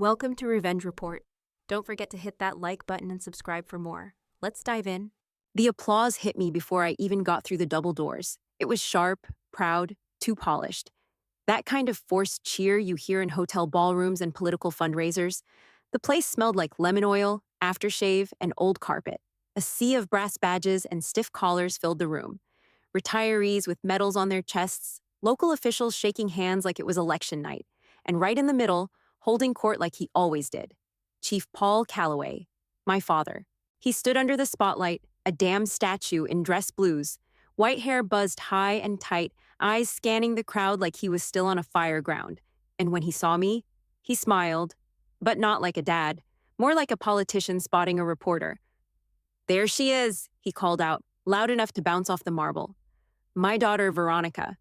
Welcome to Revenge Report. Don't forget to hit that like button and subscribe for more. Let's dive in. The applause hit me before I even got through the double doors. It was sharp, proud, too polished. That kind of forced cheer you hear in hotel ballrooms and political fundraisers. The place smelled like lemon oil, aftershave, and old carpet. A sea of brass badges and stiff collars filled the room. Retirees with medals on their chests, local officials shaking hands like it was election night, and right in the middle, holding court like he always did, Chief Paul Calloway, my father. He stood under the spotlight, a damn statue in dress blues, white hair buzzed high and tight, eyes scanning the crowd like he was still on a fire ground. And when he saw me, he smiled, but not like a dad, more like a politician spotting a reporter. "There she is," he called out, loud enough to bounce off the marble. "My daughter, Veronica.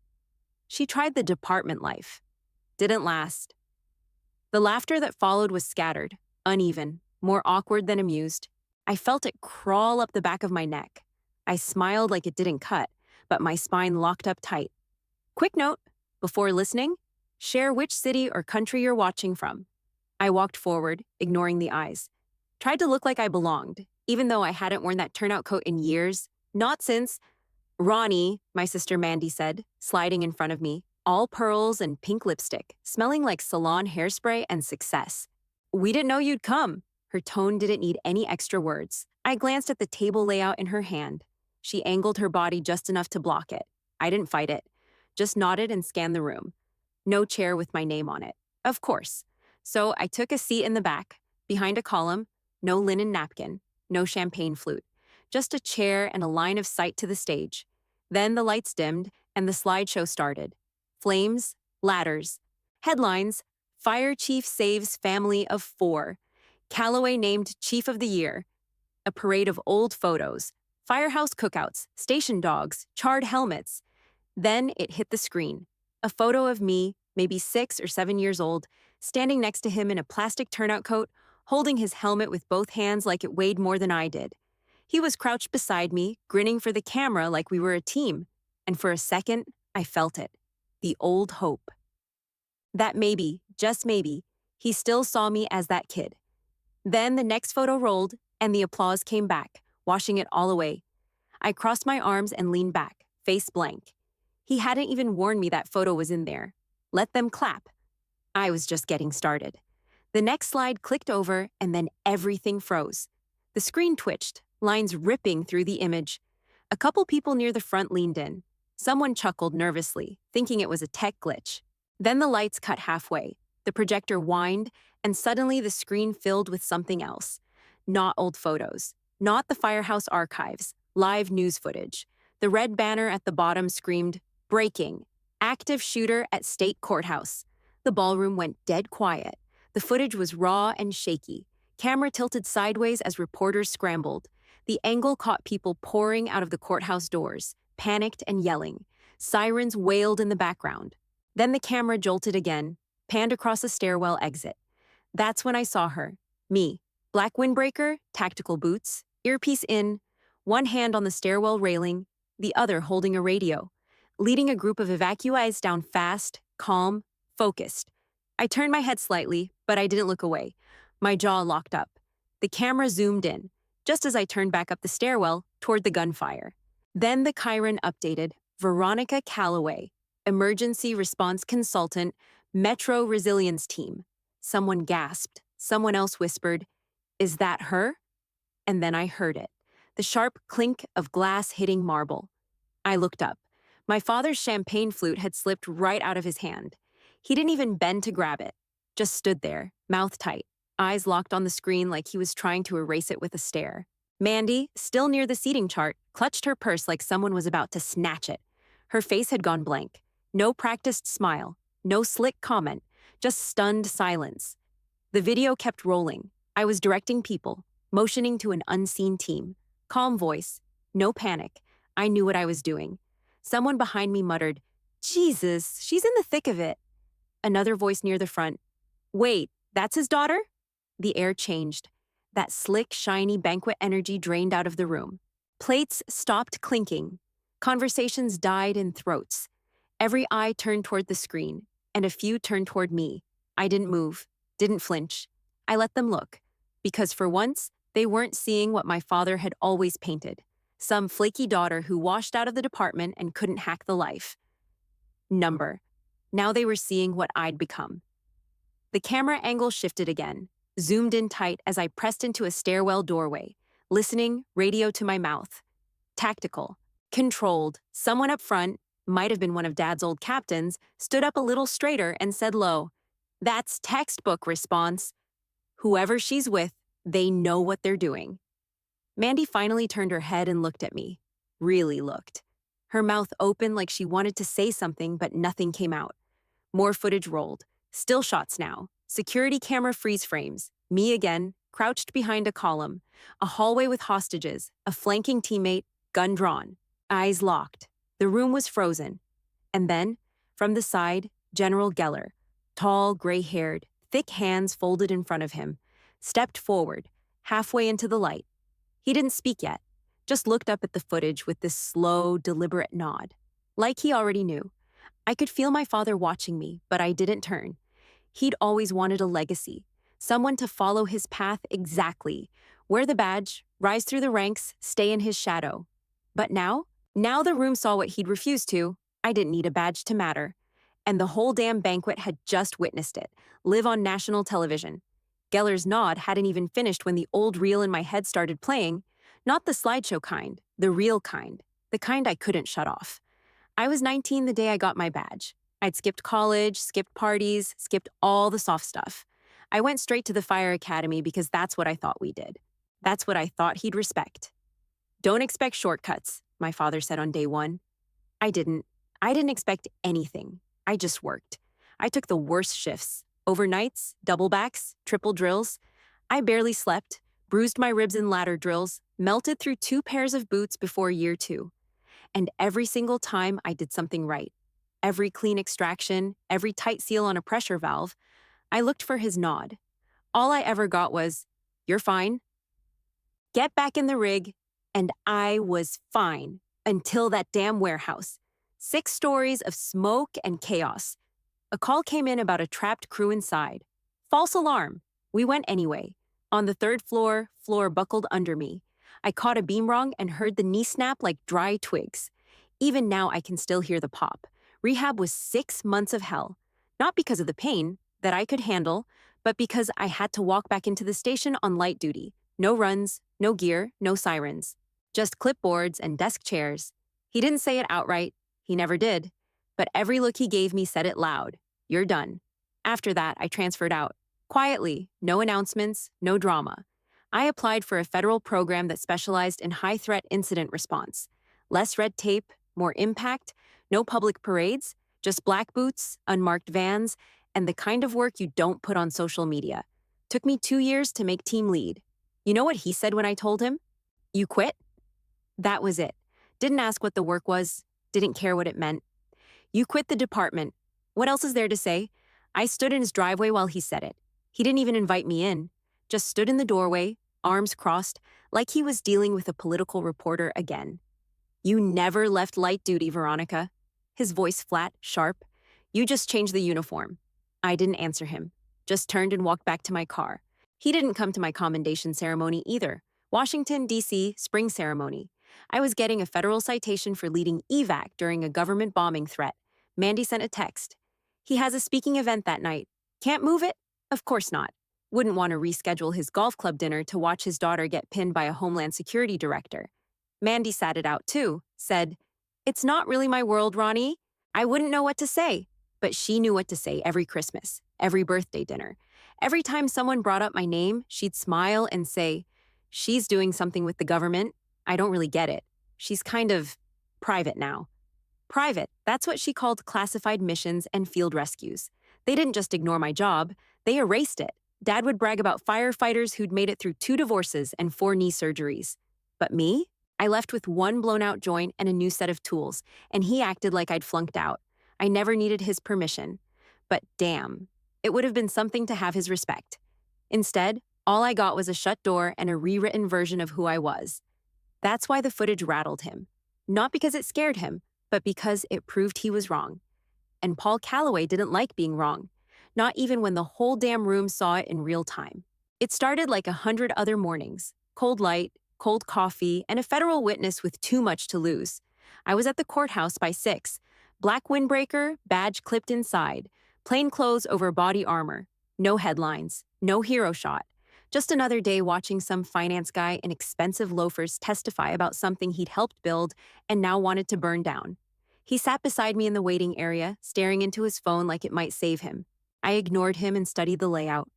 She tried the department life. Didn't last." The laughter that followed was scattered, uneven, more awkward than amused. I felt it crawl up the back of my neck. I smiled like it didn't cut, but my spine locked up tight. Quick note, before listening, share which city or country you're watching from. I walked forward, ignoring the eyes. Tried to look like I belonged, even though I hadn't worn that turnout coat in years. Not since Ronnie, my sister Mandy said, sliding in front of me, all pearls and pink lipstick, smelling like salon hairspray and success. "We didn't know you'd come." Her tone didn't need any extra words. I glanced at the table layout in her hand. She angled her body just enough to block it. I didn't fight it, just nodded and scanned the room. No chair with my name on it. Of course. So I took a seat in the back, behind a column, no linen napkin, no champagne flute, just a chair and a line of sight to the stage. Then the lights dimmed and the slideshow started. Flames, ladders. Headlines: Fire Chief Saves Family of 4. Calloway named Chief of the Year. A parade of old photos. Firehouse cookouts, station dogs, charred helmets. Then it hit the screen. A photo of me, maybe 6 or 7 years old, standing next to him in a plastic turnout coat, holding his helmet with both hands like it weighed more than I did. He was crouched beside me, grinning for the camera like we were a team. And for a second, I felt it. The old hope. That maybe, just maybe, he still saw me as that kid. Then the next photo rolled, and the applause came back, washing it all away. I crossed my arms and leaned back, face blank. He hadn't even warned me that photo was in there. Let them clap. I was just getting started. The next slide clicked over, and then everything froze. The screen twitched, lines ripping through the image. A couple people near the front leaned in. Someone chuckled nervously, thinking it was a tech glitch. Then the lights cut halfway. The projector whined, and suddenly the screen filled with something else. Not old photos. Not the firehouse archives. Live news footage. The red banner at the bottom screamed, "Breaking! Active shooter at state courthouse." The ballroom went dead quiet. The footage was raw and shaky. Camera tilted sideways as reporters scrambled. The angle caught people pouring out of the courthouse doors, panicked and yelling. Sirens wailed in the background. Then the camera jolted again, panned across a stairwell exit. That's when I saw her. Me. Black windbreaker, tactical boots, earpiece in, one hand on the stairwell railing, the other holding a radio, leading a group of evacuees down fast, calm, focused. I turned my head slightly, but I didn't look away. My jaw locked up. The camera zoomed in, just as I turned back up the stairwell toward the gunfire. Then the Chiron updated, Veronica Calloway, Emergency Response Consultant, Metro Resilience Team. Someone gasped. Someone else whispered, "Is that her?" And then I heard it, the sharp clink of glass hitting marble. I looked up. My father's champagne flute had slipped right out of his hand. He didn't even bend to grab it, just stood there, mouth tight, eyes locked on the screen like he was trying to erase it with a stare. Mandy, still near the seating chart, clutched her purse like someone was about to snatch it. Her face had gone blank. No practiced smile, no slick comment, just stunned silence. The video kept rolling. I was directing people, motioning to an unseen team. Calm voice, no panic. I knew what I was doing. Someone behind me muttered, "Jesus, she's in the thick of it." Another voice near the front, "Wait, that's his daughter?" The air changed. That slick, shiny banquet energy drained out of the room. Plates stopped clinking. Conversations died in throats. Every eye turned toward the screen, and a few turned toward me. I didn't move. Didn't flinch. I let them look. Because for once, they weren't seeing what my father had always painted. Some flaky daughter who washed out of the department and couldn't hack the life. Number. Now they were seeing what I'd become. The camera angle shifted again, zoomed in tight as I pressed into a stairwell doorway, listening, radio to my mouth. Tactical. Controlled. Someone up front, might have been one of Dad's old captains, stood up a little straighter and said low, "That's textbook response. Whoever she's with, they know what they're doing." Mandy finally turned her head and looked at me. Really looked. Her mouth open like she wanted to say something, but nothing came out. More footage rolled. Still shots now. Security camera freeze frames. Me again, crouched behind a column. A hallway with hostages. A flanking teammate, gun drawn. Eyes locked. The room was frozen. And then, from the side, General Geller, tall, gray-haired, thick hands folded in front of him, stepped forward, halfway into the light. He didn't speak yet, just looked up at the footage with this slow, deliberate nod. Like he already knew. I could feel my father watching me, but I didn't turn. He'd always wanted a legacy, someone to follow his path exactly, wear the badge, rise through the ranks, stay in his shadow. But now the room saw what he'd refused to. I didn't need a badge to matter. And the whole damn banquet had just witnessed it, live on national television. Geller's nod hadn't even finished when the old reel in my head started playing. Not the slideshow kind, the real kind, the kind I couldn't shut off. I was 19 the day I got my badge. I'd skipped college, skipped parties, skipped all the soft stuff. I went straight to the fire academy because that's what I thought we did. That's what I thought he'd respect. "Don't expect shortcuts," my father said on day one. I didn't expect anything. I just worked. I took the worst shifts. Overnights, double backs, triple drills. I barely slept, bruised my ribs in ladder drills, melted through 2 pairs of boots before year 2. And every single time I did something right. Every clean extraction, every tight seal on a pressure valve, I looked for his nod. All I ever got was, "You're fine." Get back in the rig, and I was fine until that damn warehouse. 6 stories of smoke and chaos. A call came in about a trapped crew inside. False alarm. We went anyway. On the 3rd floor, floor buckled under me. I caught a beam wrong and heard the knee snap like dry twigs. Even now I can still hear the pop. Rehab was 6 months of hell. Not because of the pain that I could handle, but because I had to walk back into the station on light duty. No runs, no gear, no sirens. Just clipboards and desk chairs. He didn't say it outright. He never did. But every look he gave me said it loud. "You're done." After that, I transferred out. Quietly, no announcements, no drama. I applied for a federal program that specialized in high-threat incident response. Less red tape, more impact, no public parades, just black boots, unmarked vans, and the kind of work you don't put on social media. Took me 2 years to make team lead. You know what he said when I told him? "You quit?" That was it. Didn't ask what the work was, didn't care what it meant. "You quit the department." What else is there to say? I stood in his driveway while he said it. He didn't even invite me in. Just stood in the doorway, arms crossed, like he was dealing with a political reporter again. "You never left light duty, Veronica." His voice flat, sharp. "You just changed the uniform." I didn't answer him. Just turned and walked back to my car. He didn't come to my commendation ceremony either. Washington, D.C., spring ceremony. I was getting a federal citation for leading evac during a government bombing threat. Mandy sent a text. He has a speaking event that night. Can't move it? Of course not. Wouldn't want to reschedule his golf club dinner to watch his daughter get pinned by a Homeland Security director. Mandy sat it out too, said, "It's not really my world, Ronnie." I wouldn't know what to say, but she knew what to say every Christmas, every birthday dinner. Every time someone brought up my name, she'd smile and say, "She's doing something with the government. I don't really get it. She's kind of private now." Private, that's what she called classified missions and field rescues. They didn't just ignore my job, they erased it. Dad would brag about firefighters who'd made it through 2 divorces and 4 knee surgeries. But me? I left with 1 blown-out joint and a new set of tools, and he acted like I'd flunked out. I never needed his permission. But damn, it would have been something to have his respect. Instead, all I got was a shut door and a rewritten version of who I was. That's why the footage rattled him. Not because it scared him, but because it proved he was wrong. And Paul Calloway didn't like being wrong. not even when the whole damn room saw it in real time. It started like 100 other mornings: cold light, cold coffee, and a federal witness with too much to lose. I was at the courthouse by 6. Black windbreaker, badge clipped inside, plain clothes over body armor. No headlines, no hero shot. Just another day watching some finance guy in expensive loafers testify about something he'd helped build and now wanted to burn down. He sat beside me in the waiting area, staring into his phone like it might save him. I ignored him and studied the layout.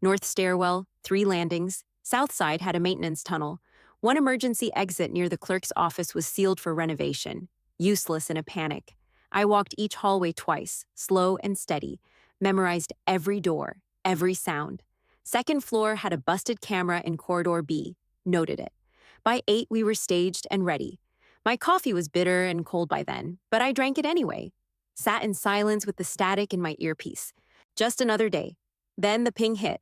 North stairwell, 3 landings. South side had a maintenance tunnel. One emergency exit near the clerk's office was sealed for renovation. Useless in a panic. I walked each hallway twice, slow and steady, memorized every door, every sound. Second floor had a busted camera in corridor B. Noted it. By 8, we were staged and ready. My coffee was bitter and cold by then, but I drank it anyway. Sat in silence with the static in my earpiece. Just another day. Then the ping hit.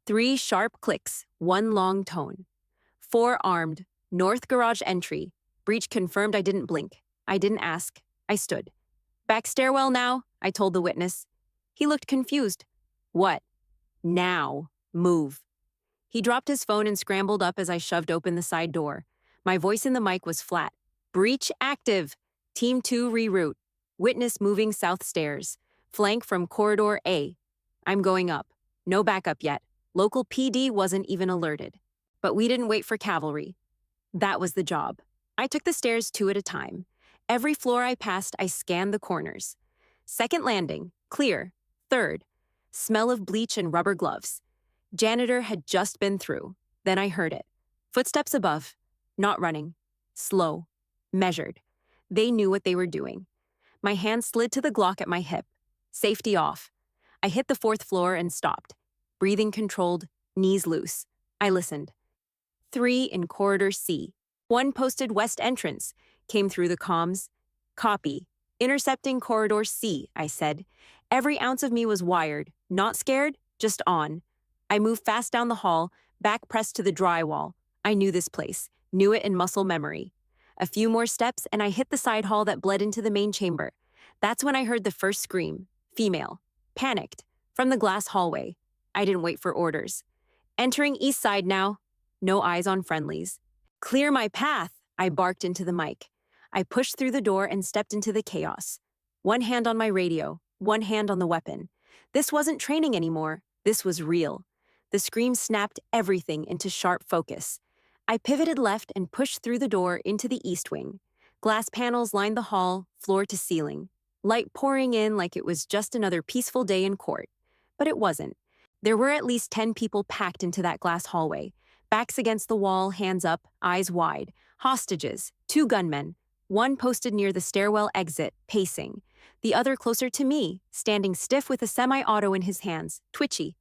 3 sharp clicks, 1 long tone. 4 armed. North garage entry. Breach confirmed. I didn't blink. I didn't ask. I stood. Back stairwell now, I told the witness. He looked confused. What? Now. Move. He dropped his phone and scrambled up as I shoved open the side door. My voice in the mic was flat. Breach active. Team 2 reroute. Witness moving south stairs. Flank from corridor A. I'm going up. No backup yet. Local PD wasn't even alerted. But we didn't wait for cavalry. That was the job. I took the stairs 2 at a time. Every floor I passed, I scanned the corners. Second landing, clear. Third, smell of bleach and rubber gloves. Janitor had just been through. Then I heard it. Footsteps above. Not running. Slow. Measured. They knew what they were doing. My hand slid to the Glock at my hip. Safety off. I hit the 4th floor and stopped. Breathing controlled, knees loose. I listened. 3 in corridor C. 1 posted west entrance. Came through the comms. Copy. Intercepting corridor C, I said. Every ounce of me was wired. Not scared, just on. I moved fast down the hall, back pressed to the drywall. I knew this place. Knew it in muscle memory. A few more steps and I hit the side hall that bled into the main chamber. That's when I heard the first scream. Female. Panicked. From the glass hallway. I didn't wait for orders. Entering east side now. No eyes on friendlies. Clear my path, I barked into the mic. I pushed through the door and stepped into the chaos. 1 hand on my radio, 1 hand on the weapon. This wasn't training anymore. This was real. The scream snapped everything into sharp focus. I pivoted left and pushed through the door into the east wing. Glass panels lined the hall, floor to ceiling. Light pouring in like it was just another peaceful day in court. But it wasn't. There were at least 10 people packed into that glass hallway. Backs against the wall, hands up, eyes wide. Hostages, 2 gunmen. 1 posted near the stairwell exit, pacing. The other closer to me, standing stiff with a semi-auto in his hands, twitchy.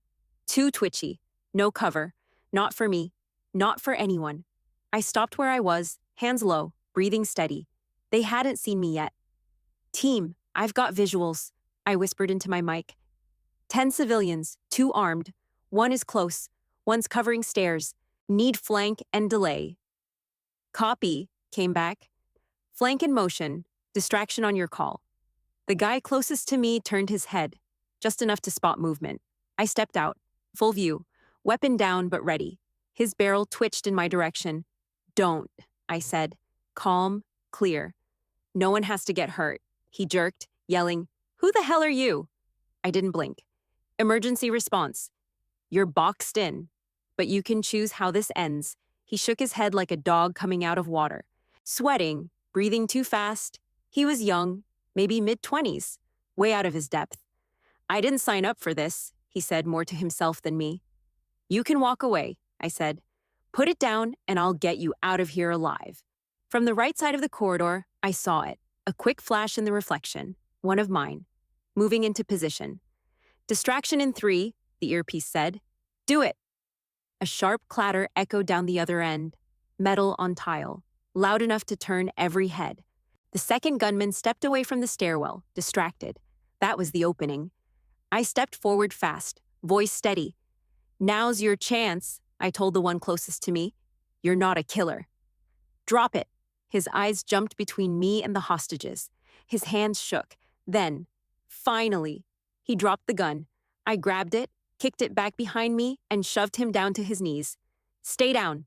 Too twitchy. No cover. Not for me. Not for anyone. I stopped where I was, hands low, breathing steady. They hadn't seen me yet. Team, I've got visuals, I whispered into my mic. 10 civilians, 2 armed. 1 is close. 1's covering stairs. Need flank and delay. Copy, came back. Flank in motion. Distraction on your call. The guy closest to me turned his head, just enough to spot movement. I stepped out. Full view. Weapon down but ready. His barrel twitched in my direction. Don't, I said. Calm, clear. No one has to get hurt. He jerked, yelling, Who the hell are you? I didn't blink. Emergency response. You're boxed in. But you can choose how this ends. He shook his head like a dog coming out of water. Sweating, breathing too fast. He was young, maybe mid-20s, way out of his depth. I didn't sign up for this, he said more to himself than me. You can walk away, I said. Put it down and I'll get you out of here alive. From the right side of the corridor, I saw it. A quick flash in the reflection. One of mine. Moving into position. Distraction in 3, the earpiece said. Do it. A sharp clatter echoed down the other end. Metal on tile. Loud enough to turn every head. The second gunman stepped away from the stairwell, distracted. That was the opening. I stepped forward fast, voice steady. Now's your chance, I told the one closest to me. You're not a killer. Drop it. His eyes jumped between me and the hostages. His hands shook. Then, finally, he dropped the gun. I grabbed it, kicked it back behind me, and shoved him down to his knees. Stay down.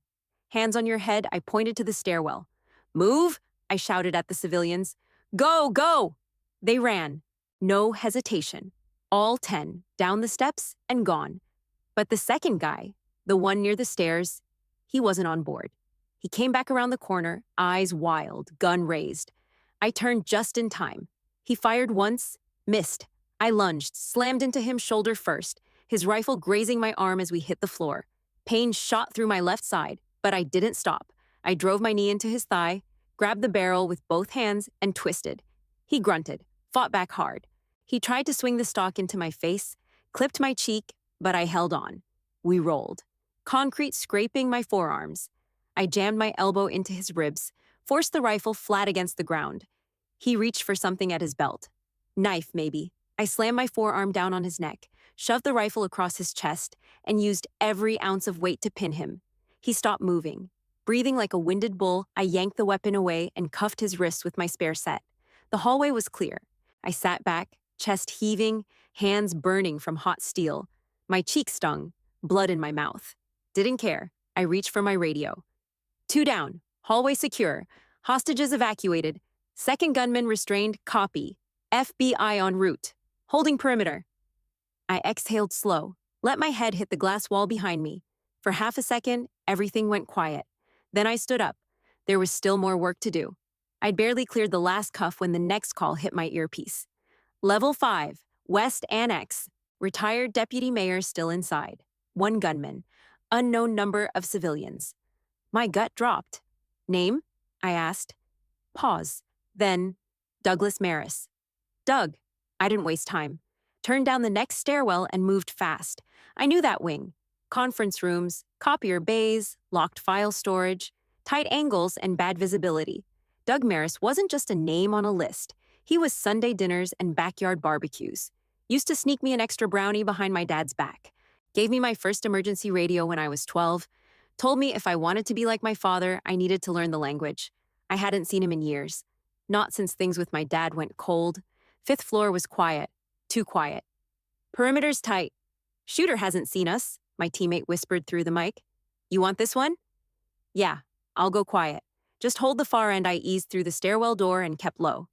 Hands on your head, I pointed to the stairwell. Move, I shouted at the civilians. Go, go! They ran. No hesitation. All 10, down the steps and gone. But the second guy, the one near the stairs, he wasn't on board. He came back around the corner, eyes wild, gun raised. I turned just in time. He fired once, missed. I lunged, slammed into him shoulder first, his rifle grazing my arm as we hit the floor. Pain shot through my left side, but I didn't stop. I drove my knee into his thigh, grabbed the barrel with both hands, and twisted. He grunted, fought back hard. He tried to swing the stock into my face, clipped my cheek, but I held on. We rolled. Concrete scraping my forearms. I jammed my elbow into his ribs, forced the rifle flat against the ground. He reached for something at his belt. Knife, maybe. I slammed my forearm down on his neck, shoved the rifle across his chest, and used every ounce of weight to pin him. He stopped moving. Breathing like a winded bull, I yanked the weapon away and cuffed his wrists with my spare set. The hallway was clear. I sat back, chest heaving, hands burning from hot steel. My cheek stung, blood in my mouth. Didn't care. I reached for my radio. 2 down. Hallway secure. Hostages evacuated. Second gunman restrained. Copy. FBI en route. Holding perimeter. I exhaled slow, let my head hit the glass wall behind me. For half a second, everything went quiet. Then I stood up. There was still more work to do. I'd barely cleared the last cuff when the next call hit my earpiece. Level 5, West Annex. Retired deputy mayor still inside. 1 gunman. Unknown number of civilians. My gut dropped. Name? I asked. Pause. Then, Douglas Maris. Doug. I didn't waste time. Turned down the next stairwell and moved fast. I knew that wing. Conference rooms, copier bays, locked file storage, tight angles, and bad visibility. Doug Maris wasn't just a name on a list. He was Sunday dinners and backyard barbecues. Used to sneak me an extra brownie behind my dad's back. Gave me my first emergency radio when I was 12. Told me if I wanted to be like my father, I needed to learn the language. I hadn't seen him in years. Not since things with my dad went cold. 5th floor was quiet. Too quiet. Perimeter's tight. Shooter hasn't seen us, my teammate whispered through the mic. You want this one? Yeah, I'll go quiet. Just hold the far end. I eased through the stairwell door and kept low.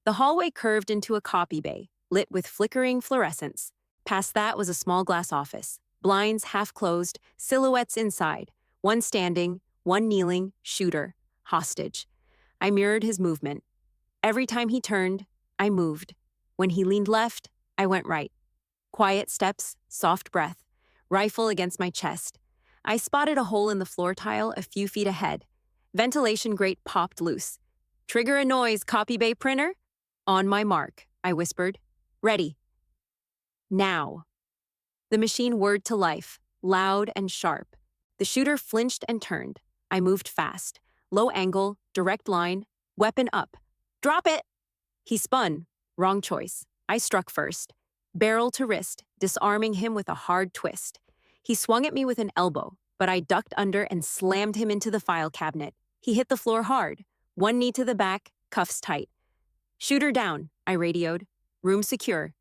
The hallway curved into a copy bay, lit with flickering fluorescence. Past that was a small glass office. Blinds half closed, silhouettes inside. 1 standing, 1 kneeling, shooter, hostage. I mirrored his movement. Every time he turned, I moved. When he leaned left, I went right. Quiet steps, soft breath, rifle against my chest. I spotted a hole in the floor tile a few feet ahead. Ventilation grate popped loose. Trigger a noise, copy bay printer? On my mark, I whispered. Ready. Now. The machine whirred to life, loud and sharp. The shooter flinched and turned. I moved fast. Low angle, direct line, weapon up. Drop it! He spun. Wrong choice. I struck first. Barrel to wrist, disarming him with a hard twist. He swung at me with an elbow, but I ducked under and slammed him into the file cabinet. He hit the floor hard. 1 knee to the back, cuffs tight. Shooter down, I radioed. Room secure.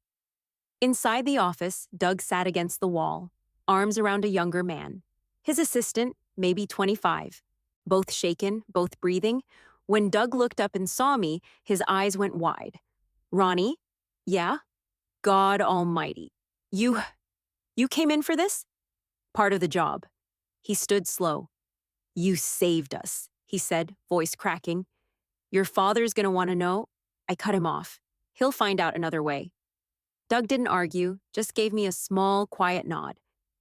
Inside the office, Doug sat against the wall, arms around a younger man. His assistant, maybe 25. Both shaken, both breathing. When Doug looked up and saw me, his eyes went wide. Ronnie? Yeah? God almighty. You came in for this? Part of the job. He stood slow. You saved us, he said, voice cracking. Your father's gonna want to know. I cut him off. He'll find out another way. Doug didn't argue, just gave me a small, quiet nod,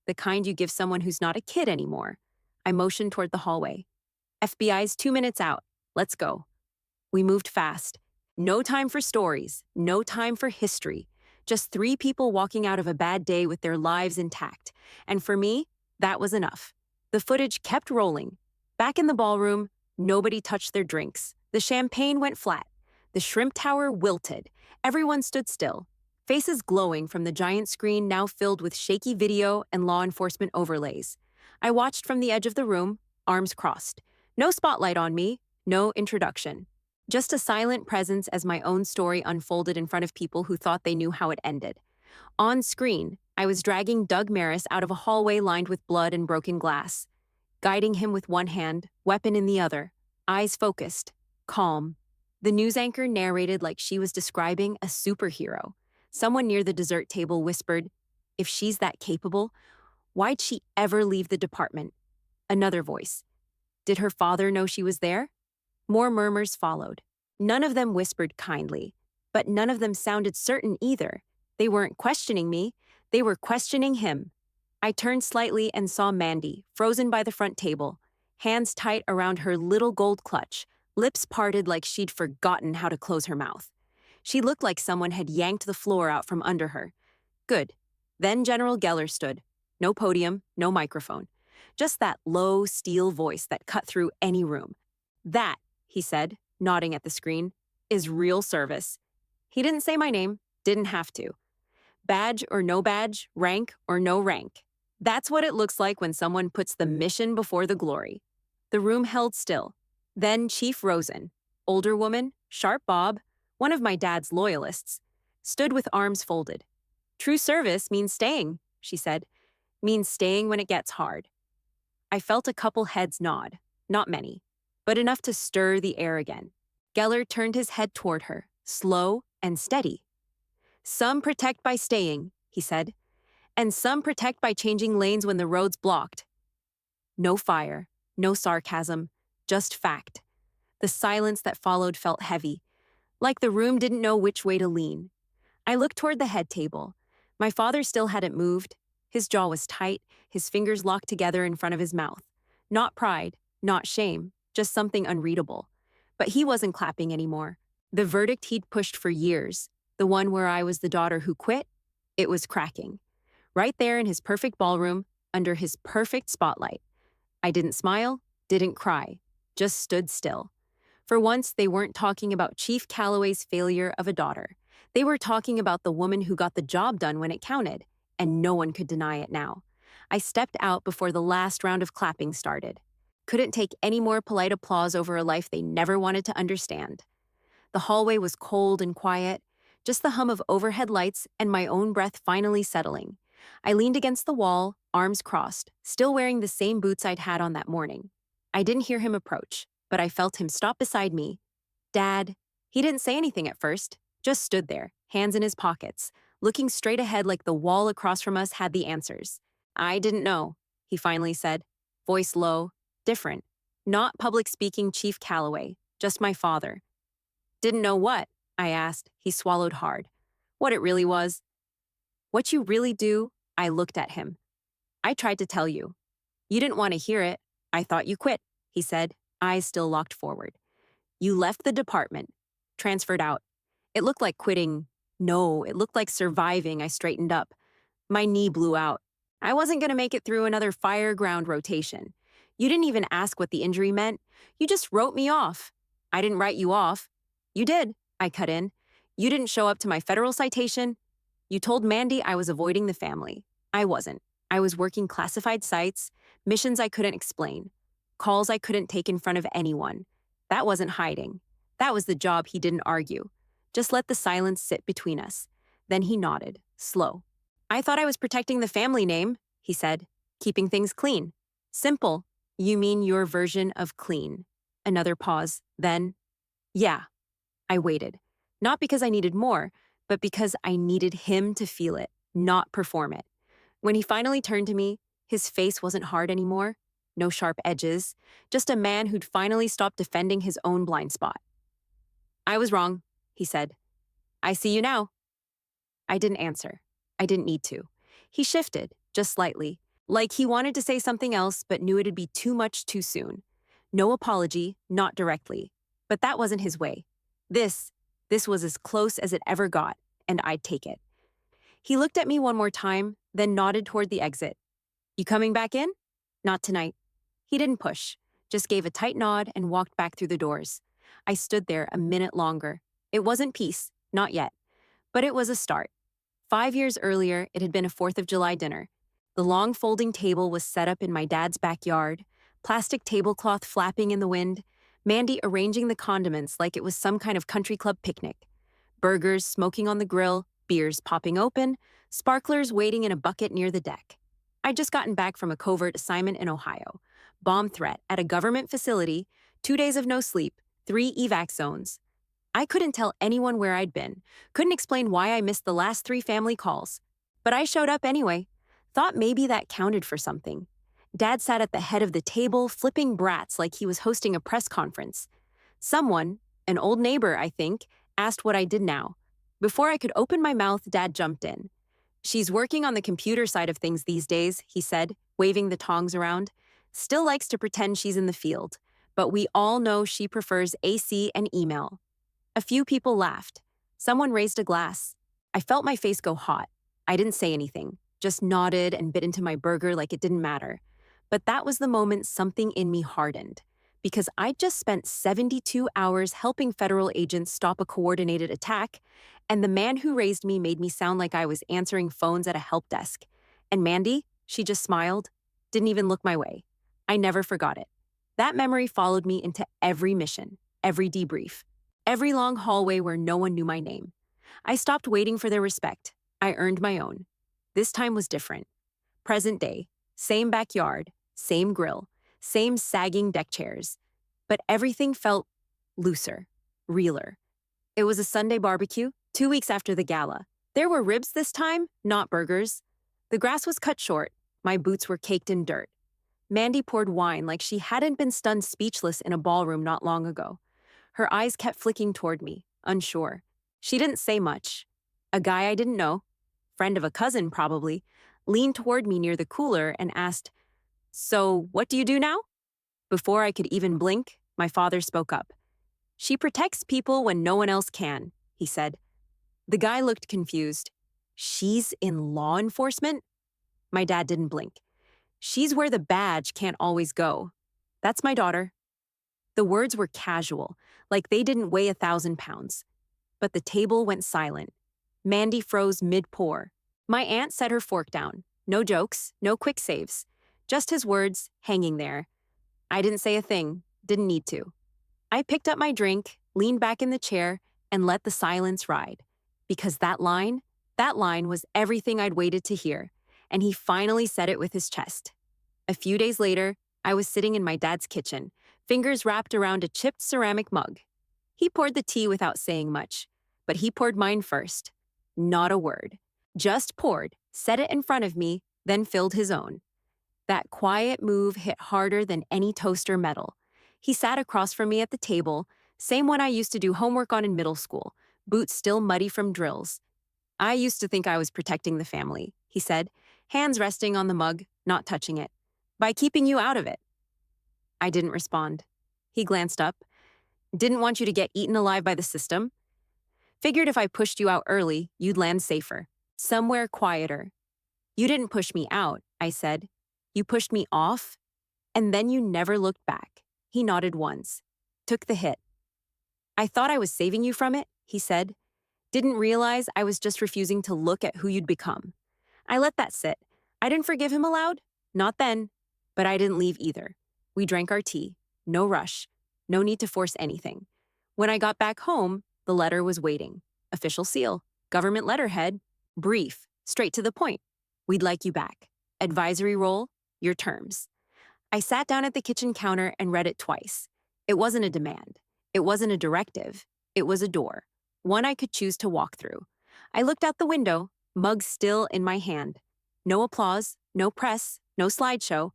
the kind you give someone who's not a kid anymore. I motioned toward the hallway. FBI's 2 minutes out. Let's go. We moved fast. No time for stories, no time for history. Just 3 people walking out of a bad day with their lives intact. And for me, that was enough. The footage kept rolling. Back in the ballroom, nobody touched their drinks. The champagne went flat. The shrimp tower wilted. Everyone stood still, faces glowing from the giant screen now filled with shaky video and law enforcement overlays. I watched from the edge of the room, arms crossed. No spotlight on me, no introduction. Just a silent presence as my own story unfolded in front of people who thought they knew how it ended. On screen, I was dragging Doug Maris out of a hallway lined with blood and broken glass, guiding him with one hand, weapon in the other, eyes focused, calm. The news anchor narrated like she was describing a superhero. Someone near the dessert table whispered, "If she's that capable, why'd she ever leave the department?" Another voice, "Did her father know she was there?" More murmurs followed. None of them whispered kindly, but none of them sounded certain either. They weren't questioning me, they were questioning him. I turned slightly and saw Mandy, frozen by the front table, hands tight around her little gold clutch, lips parted like she'd forgotten how to close her mouth. She looked like someone had yanked the floor out from under her. Good. Then General Geller stood. No podium, no microphone. Just that low steel voice that cut through any room. "That," he said, nodding at the screen, "is real service." He didn't say my name, didn't have to. Badge or no badge, rank or no rank. That's what it looks like when someone puts the mission before the glory. The room held still. Then Chief Rosen, older woman, sharp bob, one of my dad's loyalists, stood with arms folded. "True service means staying," she said, "means staying when it gets hard." I felt a couple heads nod, not many, but enough to stir the air again. Geller turned his head toward her, slow and steady. "Some protect by staying," he said, "and some protect by changing lanes when the road's blocked." No fire, no sarcasm, just fact. The silence that followed felt heavy, like the room didn't know which way to lean. I looked toward the head table. My father still hadn't moved. His jaw was tight, his fingers locked together in front of his mouth. Not pride, not shame, just something unreadable. But he wasn't clapping anymore. The verdict he'd pushed for years, the one where I was the daughter who quit, it was cracking. Right there in his perfect ballroom, under his perfect spotlight. I didn't smile, didn't cry, just stood still. For once, they weren't talking about Chief Calloway's failure of a daughter. They were talking about the woman who got the job done when it counted, and no one could deny it now. I stepped out before the last round of clapping started. Couldn't take any more polite applause over a life they never wanted to understand. The hallway was cold and quiet, just the hum of overhead lights and my own breath finally settling. I leaned against the wall, arms crossed, still wearing the same boots I'd had on that morning. I didn't hear him approach, but I felt him stop beside me. "Dad." He didn't say anything at first, just stood there, hands in his pockets, looking straight ahead like the wall across from us had the answers. "I didn't know," he finally said, voice low, different. Not public speaking Chief Calloway, just my father. "Didn't know what?" I asked. He swallowed hard. "What it really was." "What you really do?" I looked at him. "I tried to tell you. You didn't want to hear it. I thought you quit," he said, eyes still locked forward. "You left the department, transferred out. It looked like quitting. No, it looked like surviving." I straightened up. My knee blew out. I wasn't going to make it through another fireground rotation. "You didn't even ask what the injury meant. You just wrote me off." "I didn't write you off." "You did," I cut in. "You didn't show up to my federal citation. You told Mandy I was avoiding the family. I wasn't. I was working classified sites, missions I couldn't explain, calls I couldn't take in front of anyone. That wasn't hiding. That was the job." He didn't argue. Just let the silence sit between us. Then he nodded, slow. "I thought I was protecting the family name," he said, "keeping things clean. Simple." "You mean your version of clean?" Another pause, then, "Yeah." I waited. Not because I needed more, but because I needed him to feel it, not perform it. When he finally turned to me, his face wasn't hard anymore. No sharp edges. Just a man who'd finally stopped defending his own blind spot. "I was wrong," he said. "I see you now." I didn't answer. I didn't need to. He shifted, just slightly, like he wanted to say something else but knew it'd be too much too soon. No apology, not directly. But that wasn't his way. This was as close as it ever got, and I'd take it. He looked at me one more time, then nodded toward the exit. "You coming back in?" "Not tonight." He didn't push, just gave a tight nod and walked back through the doors. I stood there a minute longer. It wasn't peace, not yet. But it was a start. 5 years earlier, it had been a 4th of July dinner. The long folding table was set up in my dad's backyard, plastic tablecloth flapping in the wind, Mandy arranging the condiments like it was some kind of country club picnic. Burgers smoking on the grill, beers popping open, sparklers waiting in a bucket near the deck. I'd just gotten back from a covert assignment in Ohio. Bomb threat at a government facility, 2 days of no sleep, 3 evac zones. I couldn't tell anyone where I'd been, couldn't explain why I missed the last 3 family calls. But I showed up anyway. Thought maybe that counted for something. Dad sat at the head of the table, flipping brats like he was hosting a press conference. Someone, an old neighbor, I think, asked what I did now. Before I could open my mouth, Dad jumped in. "She's working on the computer side of things these days," he said, waving the tongs around. "Still likes to pretend she's in the field, but we all know she prefers AC and email." A few people laughed. Someone raised a glass. I felt my face go hot. I didn't say anything, just nodded and bit into my burger like it didn't matter. But that was the moment something in me hardened, because I'd just spent 72 hours helping federal agents stop a coordinated attack, and the man who raised me made me sound like I was answering phones at a help desk. And Mandy, she just smiled, didn't even look my way. I never forgot it. That memory followed me into every mission, every debrief, every long hallway where no one knew my name. I stopped waiting for their respect. I earned my own. This time was different. Present day, same backyard, same grill, same sagging deck chairs. But everything felt looser, realer. It was a Sunday barbecue, 2 weeks after the gala. There were ribs this time, not burgers. The grass was cut short. My boots were caked in dirt. Mandy poured wine like she hadn't been stunned speechless in a ballroom not long ago. Her eyes kept flicking toward me, unsure. She didn't say much. A guy I didn't know, friend of a cousin probably, leaned toward me near the cooler and asked, "So, what do you do now?" Before I could even blink, my father spoke up. "She protects people when no one else can," he said. The guy looked confused. "She's in law enforcement?" My dad didn't blink. "She's where the badge can't always go. That's my daughter." The words were casual, like they didn't weigh 1,000 pounds. But the table went silent. Mandy froze mid-pour. My aunt set her fork down. No jokes, no quick saves. Just his words, hanging there. I didn't say a thing, didn't need to. I picked up my drink, leaned back in the chair, and let the silence ride. Because that line was everything I'd waited to hear, and he finally said it with his chest. A few days later, I was sitting in my dad's kitchen, fingers wrapped around a chipped ceramic mug. He poured the tea without saying much, but he poured mine first. Not a word. Just poured, set it in front of me, then filled his own. That quiet move hit harder than any toaster metal. He sat across from me at the table, same one I used to do homework on in middle school, boots still muddy from drills. "I used to think I was protecting the family," he said, hands resting on the mug, not touching it, "by keeping you out of it." I didn't respond. He glanced up. "Didn't want you to get eaten alive by the system. Figured if I pushed you out early, you'd land safer. Somewhere quieter." "You didn't push me out," I said. "You pushed me off, and then you never looked back." He nodded once. "Took the hit." "I thought I was saving you from it," he said. "Didn't realize I was just refusing to look at who you'd become." I let that sit. I didn't forgive him aloud. Not then. But I didn't leave either. We drank our tea. No rush. No need to force anything. When I got back home, the letter was waiting. Official seal. Government letterhead. Brief. Straight to the point. "We'd like you back. Advisory role. Your terms." I sat down at the kitchen counter and read it twice. It wasn't a demand. It wasn't a directive. It was a door. One I could choose to walk through. I looked out the window, mug still in my hand. No applause, no press, no slideshow.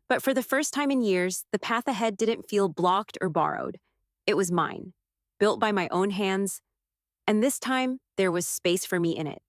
But for the first time in years, the path ahead didn't feel blocked or borrowed. It was mine, built by my own hands, and this time there was space for me in it.